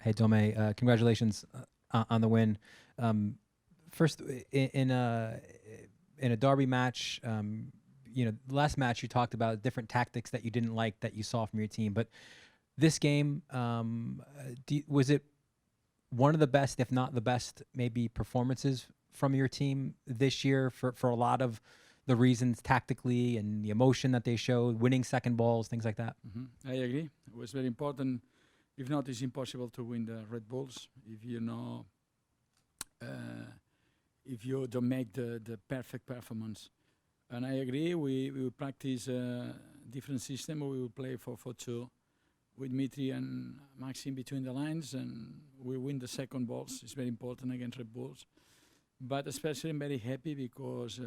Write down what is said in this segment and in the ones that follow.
Hey, Dome, congratulations on the win. First, in a derby match, the last match you talked about different tactics that you didn't like that you saw from your team. But this game, was it one of the best, if not the best, maybe performances from your team this year for a lot of the reasons tactically and the emotion that they showed, winning second balls, things like that? I agree. It was very important. If not, it's impossible to win the Red Bulls if if you don't make the perfect performance. And I agree. We will practice a different system. We will play 4-4-2 with Mitri and Maxim between the lines, and we win the second balls. It's very important against Red Bulls. But especially I'm very happy because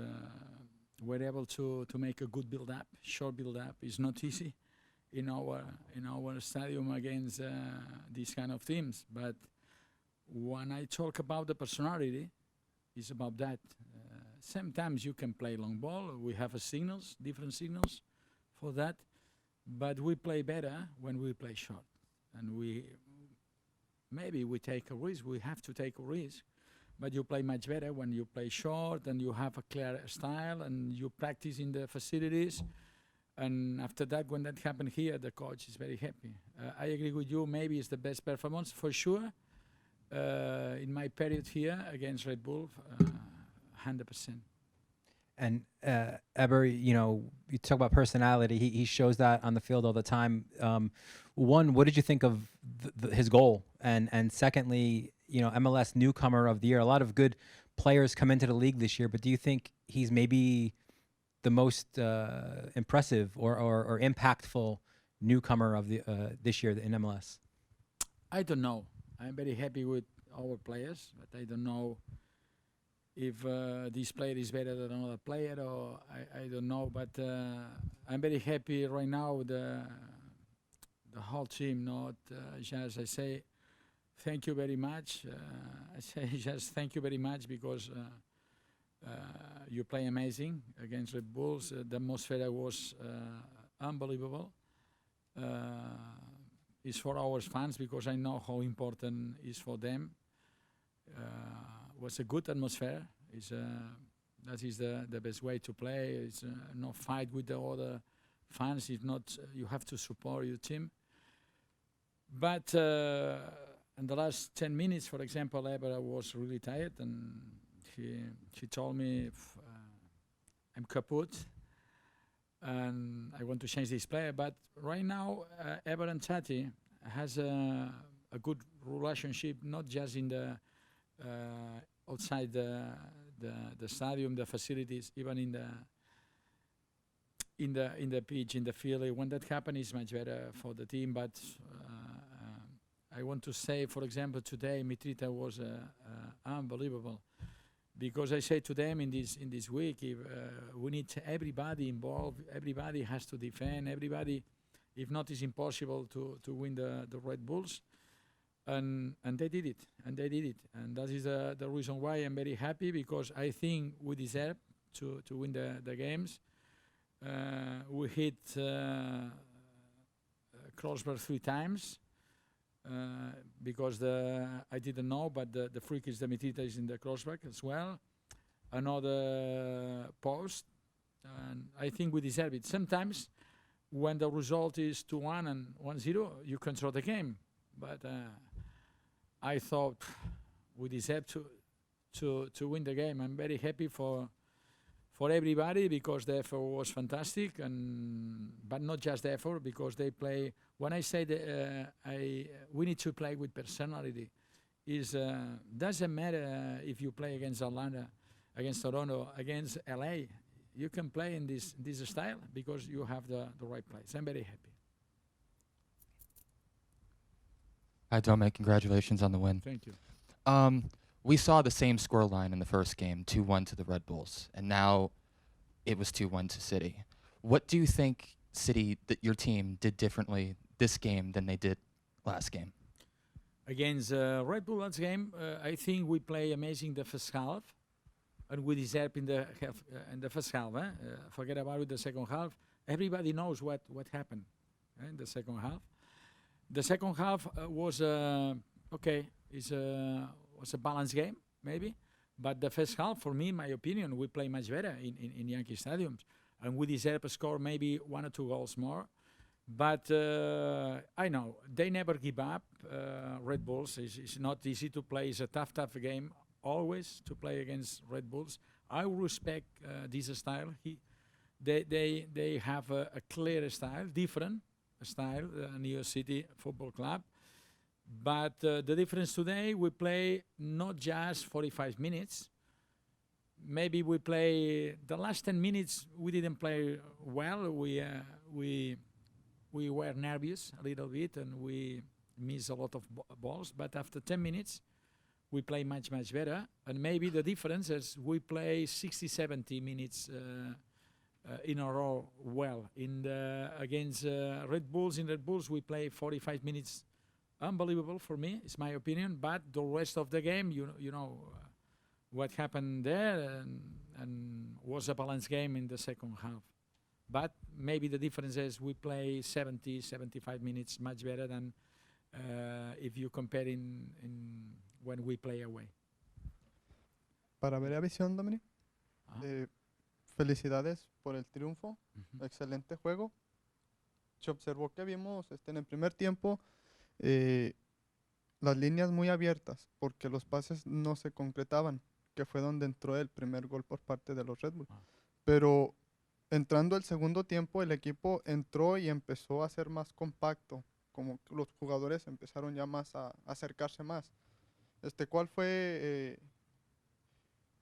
we're able to make a good build-up, short build-up. It's not easy in our stadium against these kind of teams. But when I talk about the personality, it's about that. Sometimes you can play long ball. We have different signals for that. But we play better when we play short. And maybe we take a risk. We have to take a risk. But you play much better when you play short and you have a clear style and you practice in the facilities. And after that, when that happened here, the coach is very happy. I agree with you. Maybe it's the best performance for sure. In my period here against Red Bull, 100%. And Eber, you talk about personality. He shows that on the field all the time. One, what did you think of his goal? And secondly, MLS newcomer of the year. A lot of good players come into the league this year, but do you think he's maybe the most impressive or impactful newcomer of the this year in MLS? I don't know. I'm very happy with our players, but I don't know if this player is better than another player, or I don't know. But I'm very happy right now with the whole team. Not just I say thank you very much. I say just thank you very much because you play amazing against Red Bulls. The atmosphere was unbelievable. It's for our fans because I know how important it is for them. Was a good atmosphere. That is the best way to play. It's no fight with the other fans. It's not you have to support your team. But in the last 10 minutes, for example, Eber was really tired, and she told me I'm kaput and I want to change this player. But right now, Eber and Tati has a good relationship, not just in the outside the stadium, the facilities, even in the pitch, in the field. When that happens, it's much better for the team. But I want to say, for example, today Mitrita was unbelievable, because I say to them in this week, if we need everybody involved, everybody has to defend, everybody. If not, it's impossible to win the Red Bulls. And they did it, and that is the reason why I'm very happy, because I think we deserve to win the games. We hit crossbar 3 times because I didn't know, but the free kick, the Mitita is in the crossbar as well. Another post, and I think we deserve it. Sometimes when the result is 2-1 and 1-0, you control the game, but I thought we deserve to win the game. I'm very happy for everybody because the effort was fantastic, but not just the effort, because they play. When I say that we need to play with personality, doesn't matter if you play against Atlanta, against Toronto, against LA. You can play in this style because you have the right place. I'm very happy. Hi, Dome. Congratulations on the win. Thank you. We saw the same scoreline in the first game, 2-1 to the Red Bulls, and now it was 2-1 to City. What do you think City, your team, did differently this game than they did last game? Against Red Bull last game, I think we play amazing the first half, and we deserve in the first half. Forget about the second half. Everybody knows what happened in the second half. The second half was okay, was a balanced game maybe, but the first half, for me, in my opinion, we play much better in Yankee stadiums, and we deserve to score maybe 1 or 2 goals more. But I know they never give up. Red Bulls is not easy to play. It's a tough game always to play against Red Bulls. I respect this style. They have a clear style, different style, New York City Football Club. But the difference today, we play not just 45 minutes. Maybe we play the last 10 minutes. We didn't play well. We were nervous a little bit and we missed a lot of balls. But after 10 minutes, we play much better. And maybe the difference is we play 60, 70 minutes in a row well. Against Red Bulls, in Red Bulls, we play 45 minutes. Unbelievable for me, it's my opinion. But the rest of the game, you know what happened there, and was a balanced game in the second half. But maybe the difference is we play 70, 75 minutes much better than if you compare when we play away. Para ver la visión, Dominic, Ah. felicidades por el triunfo, Mhm. excelente juego. Se observó que vimos en el primer tiempo las líneas muy abiertas porque los pases no se concretaban, que fue donde entró el primer gol por parte de los Red Bull. Ah. Pero entrando el segundo tiempo, el equipo entró y empezó a ser más compacto, como que los jugadores empezaron ya más a acercarse más. ¿Cuál fue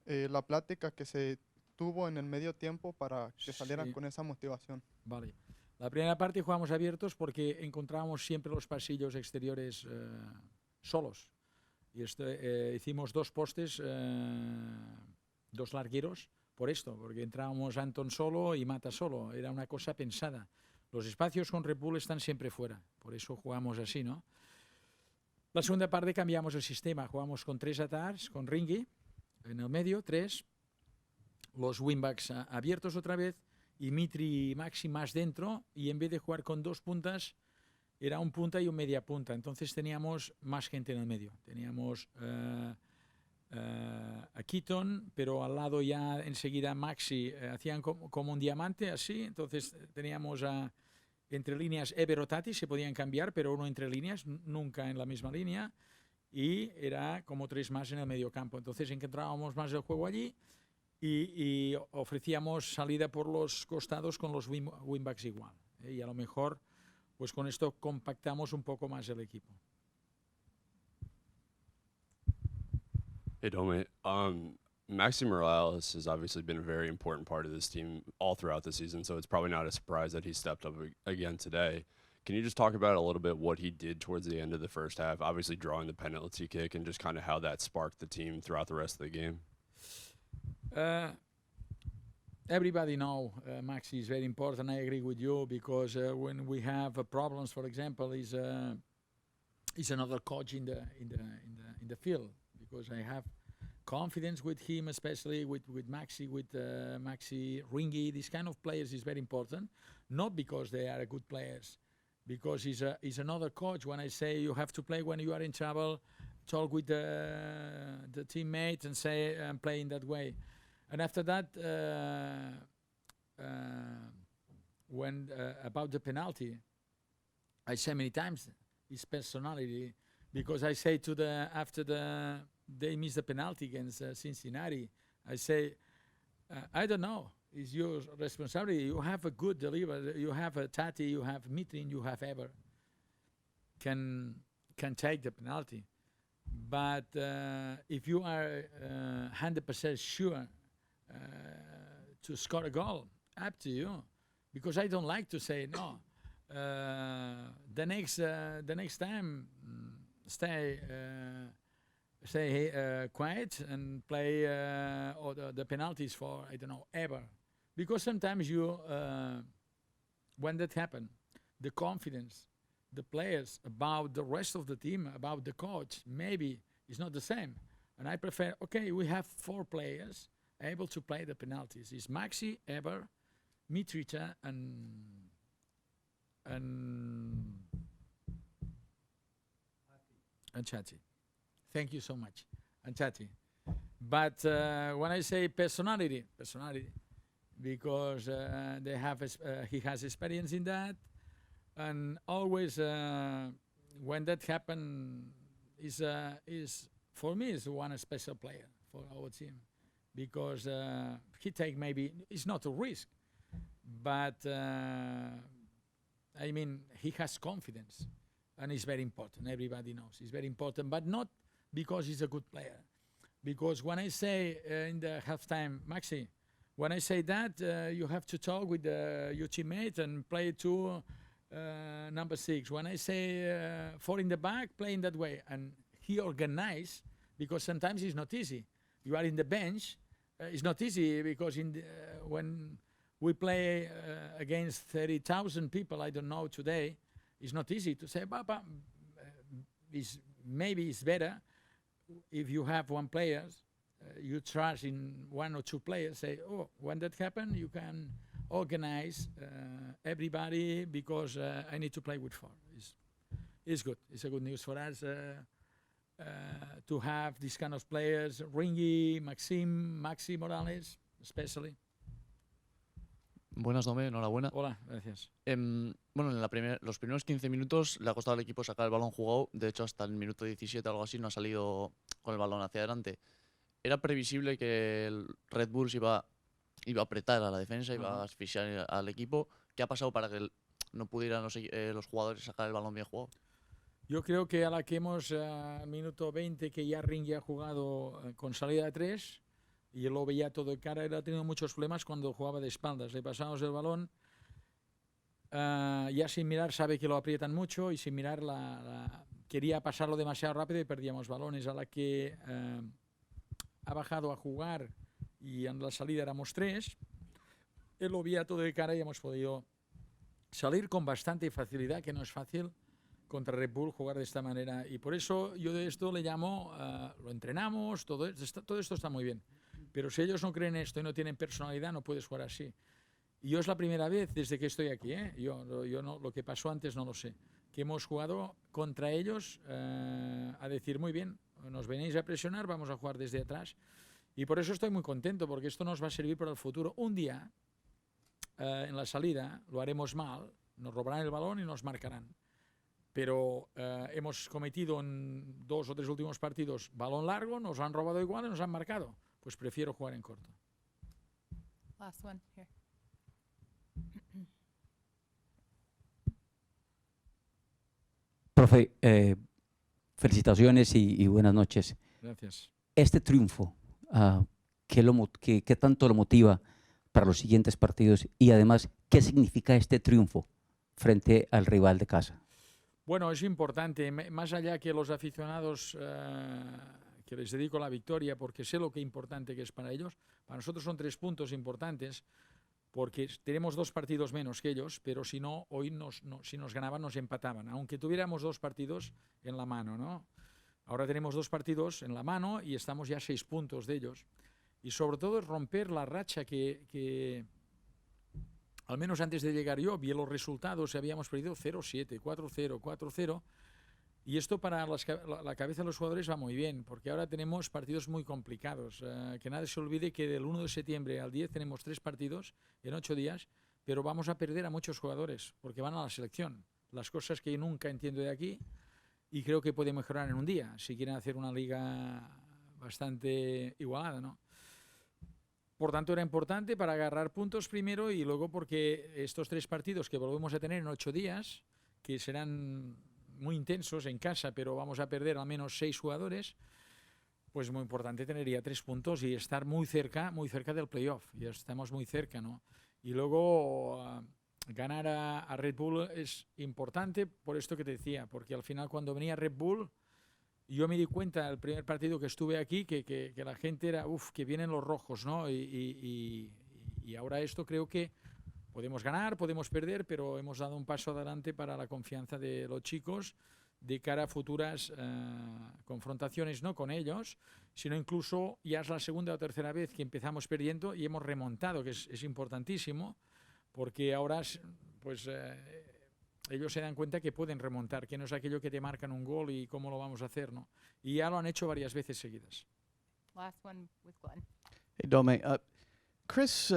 la plática que se tuvo en el medio tiempo para que salieran Sí. con esa motivación? Vale. La primera parte jugamos abiertos porque encontrábamos siempre los pasillos exteriores solos. Y hicimos 2 postes, 2 largueros, por esto, porque entrábamos Anton solo y Mata solo. Era una cosa pensada. Los espacios con Red Bull están siempre fuera, por eso jugamos así, ¿no? La segunda parte cambiamos el sistema, jugamos con 3 attacks, con Ringy en el medio, 3, los wingbacks abiertos otra vez, y Mitri y Maxi más dentro, y en vez de jugar con 2 puntas, era un punta y un media punta. Entonces teníamos más gente en el medio. Teníamos a Keaton, pero al lado ya enseguida Maxi hacían como un diamante, así. Entonces teníamos entre líneas Eber o Tati, se podían cambiar, pero uno entre líneas, nunca en la misma línea. Y era como 3 más en el medio campo. Entonces encontrábamos más el juego allí. Y ofrecíamos salida por los costados con los wingbacks igual. Y a lo mejor, pues con esto compactamos un poco más el equipo. Hey, Dome. Maxi Morales has obviously been a very important part of this team all throughout the season, so it's probably not a surprise that he stepped up again today. Can you just talk about a little bit what he did towards the end of the first half, obviously drawing the penalty kick, and just kind of how that sparked the team throughout the rest of the game? Everybody know Maxi is very important. I agree with you because when we have problems, for example, he's another coach in the field because I have confidence with him, especially with Maxi, Maxi Ringy. This kind of players is very important, not because they are good players, because he's another coach. When I say you have to play when you are in trouble, talk with the teammate and say I'm playing that way. And after that, when about the penalty, I say many times his personality, because I say after they miss the penalty against Cincinnati, I say, I don't know, it's your responsibility. You have a good delivery. You have a Tati, you have Mitrin, you have Ever. Can take the penalty. But if you are 100% sure to score a goal, up to you, because I don't like to say no. The next time, stay quiet and play or the penalties for I don't know ever, because sometimes you when that happen, the confidence, the players about the rest of the team, about the coach, maybe is not the same, and I prefer we have 4 players able to play the penalties. It's Maxi, Eber, Mitrica, and Ancelotti. Thank you so much, Ancelotti. But when I say personality, because they have he has experience in that, and always when that happen is for me is one special player for our team, because he take maybe it's not a risk, but I mean he has confidence, and it's very important. Everybody knows it's very important, but not because he's a good player. Because when I say in the halftime, Maxi, when I say that, you have to talk with your teammate and play to number 6. When I say 4 in the back, play in that way. And he organized, because sometimes it's not easy. You are in the bench, it's not easy, because when we play against 30,000 people, I don't know today, it's not easy to say, maybe it's better if you have one player, you trust in 1 or 2 players, say, oh, when that happens, you can organize everybody, because I need to play with 4. It's good. It's a good news for us to have these kind of players, Ringy, Maxi Morales, especially. Buenas, Dome, enhorabuena. Hola, gracias. Bueno, en los primeros 15 minutos le ha costado al equipo sacar el balón jugado. De hecho, hasta el minuto 17 o algo así no ha salido con el balón hacia adelante. Era previsible que el Red Bulls iba a apretar a la defensa, iba a asfixiar al equipo. ¿Qué ha pasado para que no pudieran los jugadores sacar el balón bien jugado? Yo creo que a la que hemos, minuto 20, que ya Ringy ha jugado con salida de 3, y él lo veía todo de cara, él ha tenido muchos problemas cuando jugaba de espaldas. Le pasamos el balón, ya sin mirar sabe que lo aprietan mucho, y sin mirar quería pasarlo demasiado rápido y perdíamos balones. A la que ha bajado a jugar y en la salida éramos 3, él lo veía todo de cara y hemos podido salir con bastante facilidad, que no es fácil contra Red Bull jugar de esta manera. Y por eso yo de esto le llamo, lo entrenamos, todo esto está muy bien. Pero si ellos no creen esto y no tienen personalidad, no puedes jugar así. Y yo es la primera vez desde que estoy aquí, yo no, lo que pasó antes no lo sé, que hemos jugado contra ellos a decir, muy bien, nos venís a presionar, vamos a jugar desde atrás. Y por eso estoy muy contento, porque esto nos va a servir para el futuro. Un día, en la salida, lo haremos mal, nos robarán el balón y nos marcarán. Pero hemos cometido en 2 o 3 últimos partidos balón largo, nos lo han robado igual y nos han marcado. Pues prefiero jugar en corto. Last one here. Profe, felicitaciones y buenas noches. Gracias. Este triunfo, ¿qué tanto lo motiva para los siguientes partidos? Y además, ¿qué significa este triunfo frente al rival de casa? Bueno, es importante, más allá que los aficionados que les dedico la victoria, porque sé lo que importante que es para ellos. Para nosotros son 3 puntos importantes, porque tenemos 2 partidos menos que ellos, pero si no, hoy si nos ganaban, nos empataban, aunque tuviéramos 2 partidos en la mano, ¿no? Ahora tenemos 2 partidos en la mano y estamos ya a 6 puntos de ellos. Y sobre todo es romper la racha que al menos antes de llegar yo, vi los resultados, habíamos perdido 0-7, 4-0, 4-0. Y esto para la cabeza de los jugadores va muy bien, porque ahora tenemos partidos muy complicados. Que nadie se olvide que del 1 de septiembre al 10 tenemos 3 partidos en 8 días, pero vamos a perder a muchos jugadores, porque van a la selección. Las cosas que yo nunca entiendo de aquí, y creo que puede mejorar en un día, si quieren hacer una liga bastante igualada, ¿no? Por tanto, era importante para agarrar puntos primero, y luego porque estos 3 partidos que volvemos a tener en 8 días, que serán muy intensos en casa, pero vamos a perder al menos 6 jugadores, pues muy importante tener ya 3 puntos y estar muy cerca del playoff. Ya estamos muy cerca, ¿no? Y luego ganar a Red Bull es importante por esto que te decía, porque al final cuando venía Red Bull, yo me di cuenta el primer partido que estuve aquí que la gente era, que vienen los rojos, ¿no? Y ahora esto creo que podemos ganar, podemos perder, pero hemos dado un paso adelante para la confianza de los chicos de cara a futuras confrontaciones, no con ellos, sino incluso ya es la segunda o tercera vez que empezamos perdiendo y hemos remontado, que es importantísimo, porque ahora pues ellos se dan cuenta que pueden remontar, que no es aquello que te marcan un gol y cómo lo vamos a hacer, ¿no? Y ya lo han hecho varias veces seguidas. Last one with Glenn. Hey, Dome. Chris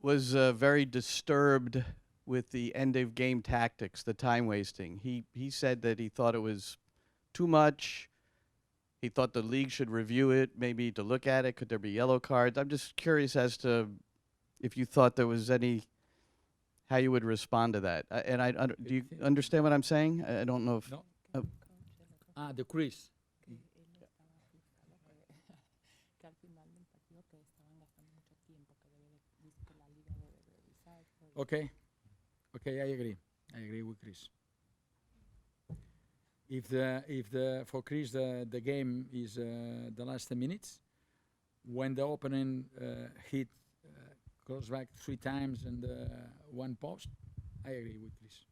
was very disturbed with the end of game tactics, the time wasting. He said that he thought it was too much. He thought the league should review it, maybe to look at it. Could there be yellow cards? I'm just curious as to if you thought there was any, how you would respond to that. Do you understand what I'm saying? I don't know if. No? Oh. The Chris. Okay, I agree. I agree with Chris. If for Chris the game is the last 10 minutes, when the opponent hit goes back 3 times and one post, I agree with Chris.